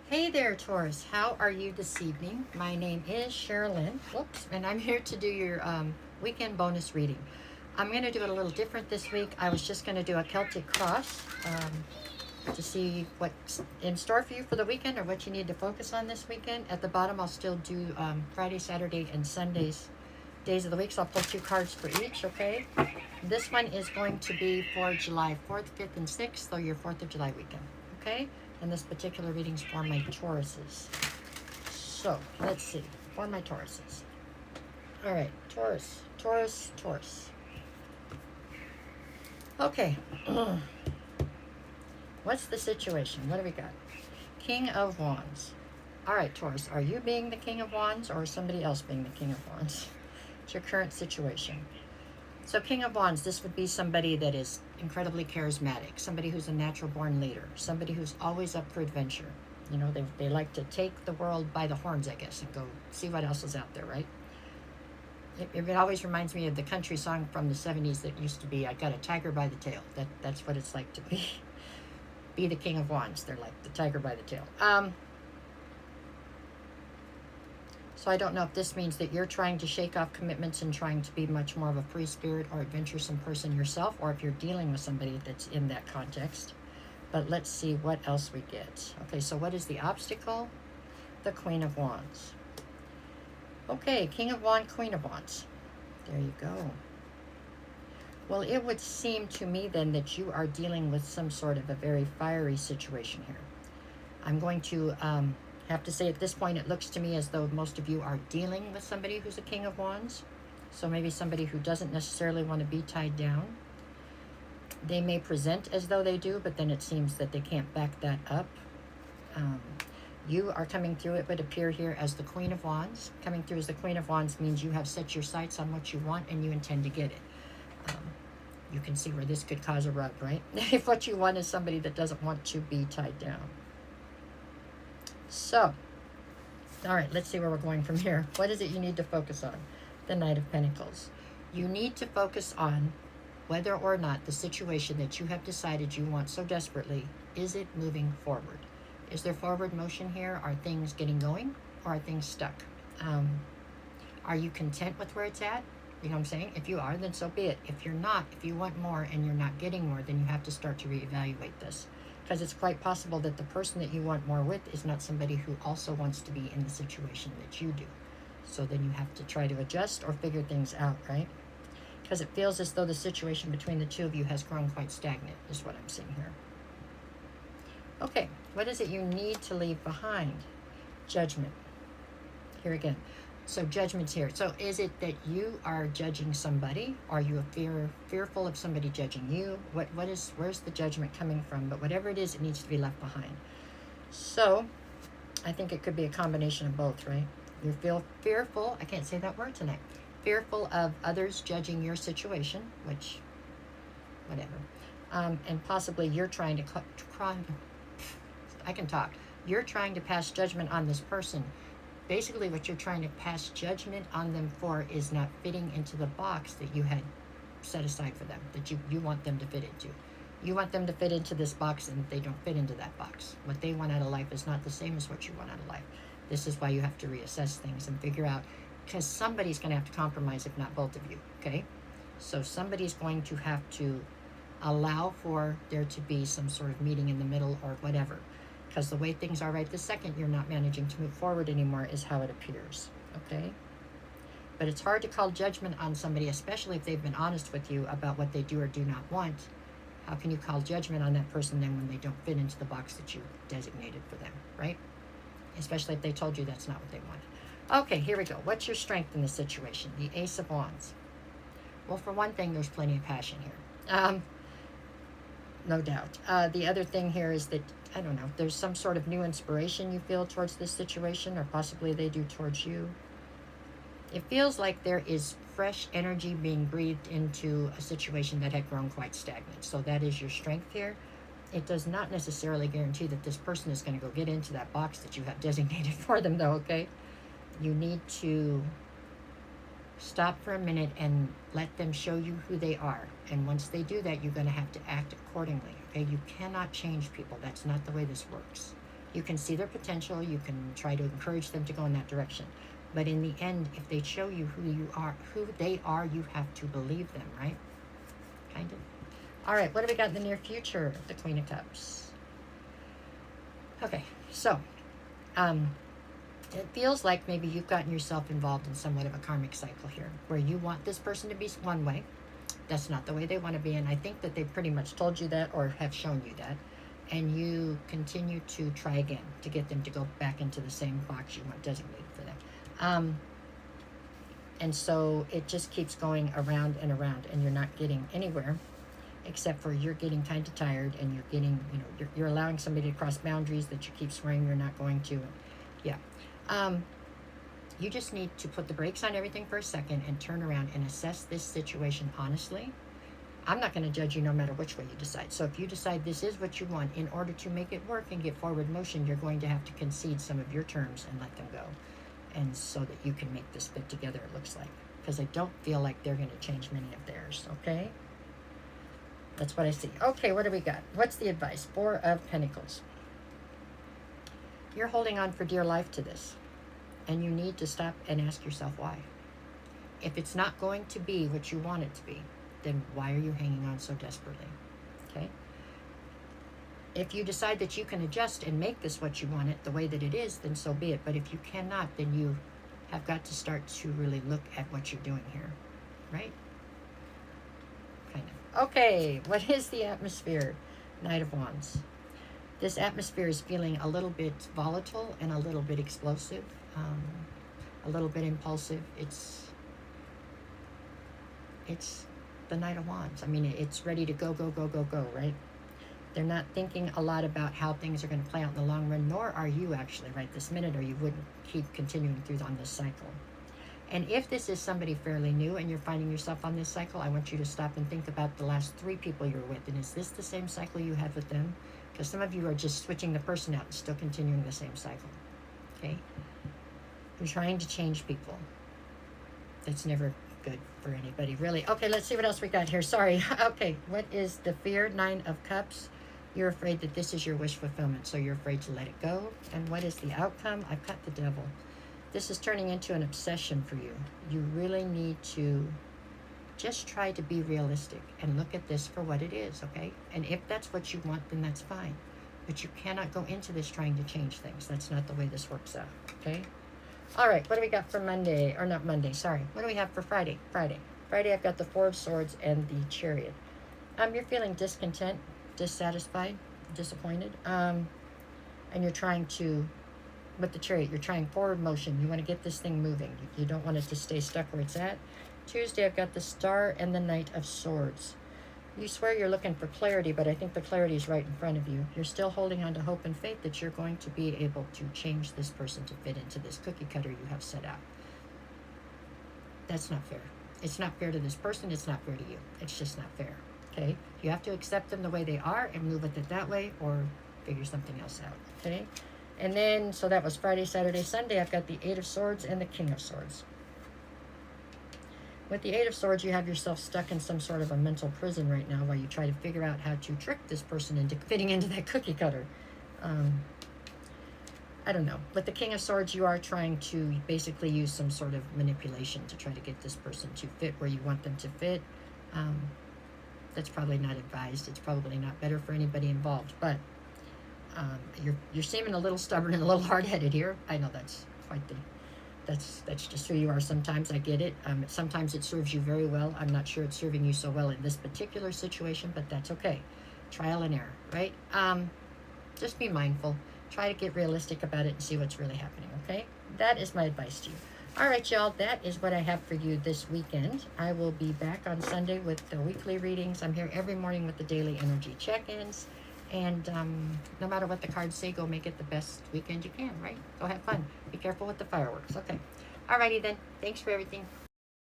Hey there, Taurus. How are you this evening? My name is Sherilyn. Whoops, and I'm here to do your weekend bonus reading. I'm going to do it a little different this week. I was just going to do a Celtic cross to see what's in store for you for the weekend or what you need to focus on this weekend. At the bottom, I'll still do Friday, Saturday, and Sundays, days of the week. So I'll pull 2 cards for each, okay? This one is going to be for July 4th, 5th, and 6th, so your 4th of July weekend, okay? And this particular reading's for my Tauruses. So, let's see. For my Tauruses. All right, Taurus, Taurus, Taurus. Okay. What's the situation? What do we got? King of Wands. All right, Taurus, are you being the King of Wands or somebody else being the King of Wands? It's your current situation. So King of Wands, this would be somebody that is incredibly charismatic, somebody who's a natural born leader, somebody who's always up for adventure. You know, they like to take the world by the horns, I guess, and go see what else is out there, right? It always reminds me of the country song from the 70s that used to be, I got a tiger by the tail. That's what it's like to be the King of Wands. They're like the tiger by the tail. So I don't know if this means that you're trying to shake off commitments and trying to be much more of a free spirit or adventuresome person yourself, or if you're dealing with somebody that's in that context. But let's see what else we get. Okay, so what is the obstacle? The Queen of Wands. Okay, King of Wands, Queen of Wands. There you go. Well, it would seem to me then that you are dealing with some sort of a very fiery situation here. I'm going to have to say at this point, it looks to me as though most of you are dealing with somebody who's a King of Wands. So maybe somebody who doesn't necessarily want to be tied down. They may present as though they do, but then it seems that they can't back that up. You are coming through, it would appear here, as the Queen of Wands. Coming through as the Queen of Wands means you have set your sights on what you want and you intend to get it. You can see where this could cause a rub, right? If what you want is somebody that doesn't want to be tied down. So, all right, let's see where we're going from here. What is it you need to focus on? The Knight of Pentacles. You need to focus on whether or not the situation that you have decided you want so desperately, is it moving forward? Is there forward motion here? Are things getting going or are things stuck? Are you content with where it's at? You know what I'm saying? If you are, then so be it. If you're not, if you want more and you're not getting more, then you have to start to reevaluate this. Because it's quite possible that the person that you want more with is not somebody who also wants to be in the situation that you do. So then you have to try to adjust or figure things out, right? Because it feels as though the situation between the two of you has grown quite stagnant, is what I'm seeing here. Okay, what is it you need to leave behind? Judgment. Here again. So judgment's here. So is it that you are judging somebody? Are you fearful of somebody judging you? Where's the judgment coming from? But whatever it is, it needs to be left behind. So I think it could be a combination of both, right? You feel fearful, I can't say that word tonight, fearful of others judging your situation, which, whatever. And possibly you're trying to, I can talk. You're trying to pass judgment on this person. Basically, what you're trying to pass judgment on them for is not fitting into the box that you had set aside for them, that you want them to fit into. You want them to fit into this box, and they don't fit into that box. What they want out of life is not the same as what you want out of life. This is why you have to reassess things and figure out, because somebody's going to have to compromise, if not both of you, okay? So somebody's going to have to allow for there to be some sort of meeting in the middle or whatever. Because the way things are right this second, you're not managing to move forward anymore is how it appears, okay? But it's hard to call judgment on somebody, especially if they've been honest with you about what they do or do not want. How can you call judgment on that person then when they don't fit into the box that you designated for them, right? Especially if they told you that's not what they wanted. Okay, here we go. What's your strength in this situation? The Ace of Wands. Well, for one thing, there's plenty of passion here. No doubt. The other thing here is that, I don't know, there's some sort of new inspiration you feel towards this situation, or possibly they do towards you. It feels like there is fresh energy being breathed into a situation that had grown quite stagnant. So that is your strength here. It does not necessarily guarantee that this person is going to go get into that box that you have designated for them, though, okay? You need to stop for a minute and let them show you who they are. And once they do that, you're going to have to act accordingly, okay? You cannot change people. That's not the way this works. You can see their potential. You can try to encourage them to go in that direction. But in the end, if they show you who they are, you have to believe them, right? Kind of. All right, what do we got in the near future? The Queen of Cups. Okay, so it feels like maybe you've gotten yourself involved in somewhat of a karmic cycle here, where you want this person to be one way. That's not the way they want to be, and I think that they've pretty much told you that or have shown you that, and you continue to try again to get them to go back into the same box you want designated for them. And so it just keeps going around and around, and you're not getting anywhere, except for you're getting kind of tired, and you're getting, you're allowing somebody to cross boundaries that you keep swearing you're not going to. Yeah. You just need to put the brakes on everything for a second and turn around and assess this situation honestly. I'm not going to judge you no matter which way you decide. So if you decide this is what you want, in order to make it work and get forward motion, you're going to have to concede some of your terms and let them go. And so that you can make this fit together, it looks like. Because I don't feel like they're going to change many of theirs, okay? That's what I see. Okay, what do we got? What's the advice? 4 of Pentacles. You're holding on for dear life to this. And you need to stop and ask yourself why. If it's not going to be what you want it to be, then why are you hanging on so desperately? Okay? If you decide that you can adjust and make this what you want it, the way that it is, then so be it. But if you cannot, then you have got to start to really look at what you're doing here. Right? Kind of. Okay, what is the atmosphere? Knight of Wands. This atmosphere is feeling a little bit volatile and a little bit explosive. A little bit impulsive. It's the Knight of Wands. I mean, it's ready to go, right? They're not thinking a lot about how things are going to play out in the long run, nor are you actually right this minute, or you wouldn't keep continuing through on this cycle. And if this is somebody fairly new and you're finding yourself on this cycle, I want you to stop and think about the last 3 people you're with. And is this the same cycle you had with them? Because some of you are just switching the person out and still continuing the same cycle. Okay? You're trying to change people. That's never good for anybody, really. Okay, let's see what else we got here. Sorry. Okay, what is the fear? 9 of Cups. You're afraid that this is your wish fulfillment, so you're afraid to let it go. And what is the outcome? I've got the Devil. This is turning into an obsession for you. You really need to just try to be realistic and look at this for what it is, okay? And if that's what you want, then that's fine. But you cannot go into this trying to change things. That's not the way this works out, okay? All right, what do we got for Monday? Or not Monday, sorry. What do we have for Friday? Friday, I've got the 4 of Swords and the Chariot. You're feeling discontent, dissatisfied, disappointed. And you're trying to, with the Chariot, you're trying forward motion. You want to get this thing moving. You don't want it to stay stuck where it's at. Tuesday, I've got the Star and the Knight of Swords. You swear you're looking for clarity, but I think the clarity is right in front of you. You're still holding on to hope and faith that you're going to be able to change this person to fit into this cookie cutter you have set out. That's not fair. It's not fair to this person. It's not fair to you. It's just not fair. Okay? You have to accept them the way they are and move with it that way, or figure something else out. Okay? And then, so that was Friday, Saturday, Sunday. I've got the 8 of Swords and the King of Swords. With the 8 of Swords, you have yourself stuck in some sort of a mental prison right now while you try to figure out how to trick this person into fitting into that cookie cutter. I don't know. With the King of Swords, you are trying to basically use some sort of manipulation to try to get this person to fit where you want them to fit. That's probably not advised. It's probably not better for anybody involved. But you're seeming a little stubborn and a little hard-headed here. I know that's quite the... That's just who you are sometimes. I get it. Sometimes it serves you very well. I'm not sure it's serving you so well in this particular situation, but that's okay. Trial and error, right? Just be mindful. Try to get realistic about it and see what's really happening, okay? That is my advice to you. All right, y'all, that is what I have for you this weekend. I will be back on Sunday with the weekly readings. I'm here every morning with the daily energy check-ins. And no matter what the cards say, go make it the best weekend you can, right? Go have fun. Be careful with the fireworks. Okay. Alrighty then. Thanks for everything.